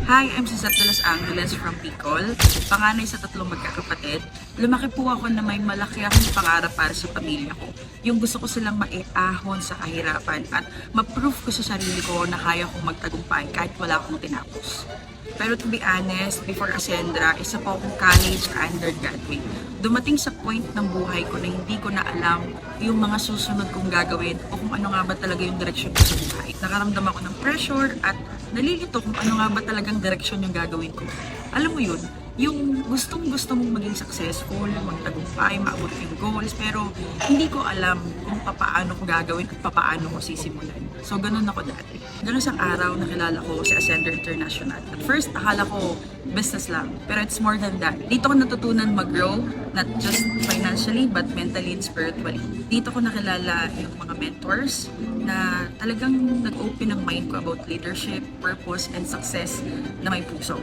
Hi, I'm Suzette de Los Angeles from Bicol, panganay sa 3 magkakapatid. Lumaki po ako na may malaki akong pangarap para sa pamilya ko. Yung gusto ko silang maiahon sa kahirapan at ma-prove ko sa sarili ko na kaya kong magtagumpay kahit wala akong tinapos. Pero to be honest, before Ascendra, isa po akong college undergraduate. Dumating sa point ng buhay ko na hindi ko na alam yung mga susunod kong gagawin o kung ano nga ba talaga yung direksyon ko sa buhay. Nakaramdam ako ng pressure at nalilito kung ano nga ba talagang direksyon yung gagawin ko. Alam mo yun, yung gustong-gusto mong maging successful, magtagumpay, maabot yung goals, pero hindi ko alam kung paano ko gagawin at paano ko sisimulan. So, ganun ako dati. Ganun isang araw nakilala ko si Ascender International. At first, akala ko business lang, pero it's more than that. Dito ko natutunan mag-grow, not just financially, but mentally and spiritually. Dito ko nakilala yung mga mentors na talagang nag-open ang mind ko about leadership, purpose, and success na may puso.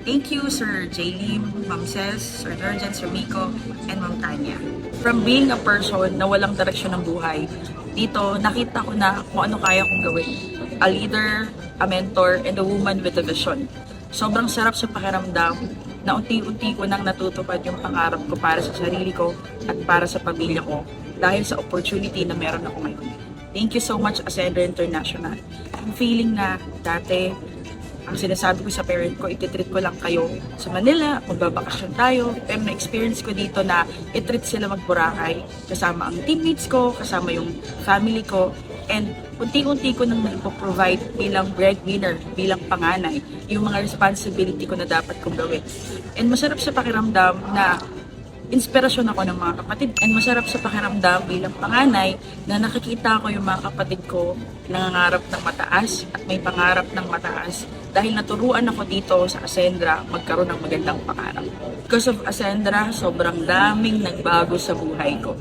Thank you, Sir J-Lim, Ma'am Ces, Sir Durjan, Sir Miko, and Ma'am Tanya. From being a person na walang direksyon ng buhay, dito nakita ko na kung ano kaya kong gawin. A leader, a mentor, and a woman with a vision. Sobrang sarap sa pakiramdam na unti-unti ko nang natutupad yung pangarap ko para sa sarili ko at para sa pamilya ko dahil sa opportunity na meron ako ngayon. Thank you so much, Ascender International. Yung feeling na dati, ang sinasabi ko sa parent ko, ititreat ko lang kayo sa Manila, magbabakasyon tayo. Pero na-experience ko dito na itreat sila mag-Boracay, kasama ang teammates ko, kasama yung family ko. And unti-unti ko nang naipo-provide bilang breadwinner, bilang panganay, yung mga responsibility ko na dapat kong gawin. And masarap sa pakiramdam na inspirasyon ako ng mga kapatid. And masarap sa pakiramdam bilang panganay na nakikita ko yung mga kapatid ko nangangarap ng mataas at may pangarap ng mataas dahil naturuan ako dito sa Ascendra magkaroon ng magandang pangarap. Because of Ascendra, sobrang daming nagbago sa buhay ko.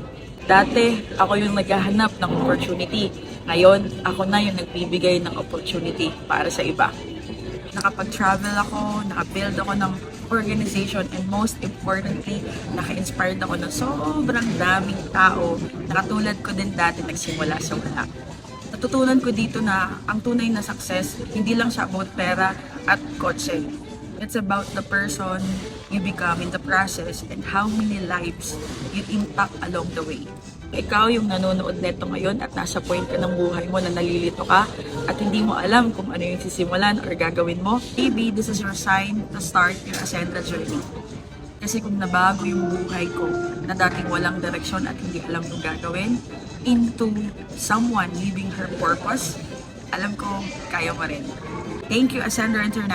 Dati, ako yung naghahanap ng opportunity. Ngayon, ako na yung nagbibigay ng opportunity para sa iba. Nakapag-travel ako, nakabuild ako ng organization, and most importantly, naka-inspired ako ng sobrang daming tao na katulad ko din dati nagsimula sa wala. Natutunan ko dito na ang tunay na success, hindi lang siya about pera at kotse. It's about the person you become in the process and how many lives you impact along the way. Ikaw yung nanonood neto ngayon at nasa point ka ng buhay mo na nalilito ka at hindi mo alam kung ano yung sisimulan or gagawin mo, maybe this is your sign to start your Ascendra journey. Kasi kung nabago yung buhay ko na dating walang direksyon at hindi alam kung gagawin, into someone living her purpose, alam ko kaya mo rin. Thank you, Ascender International.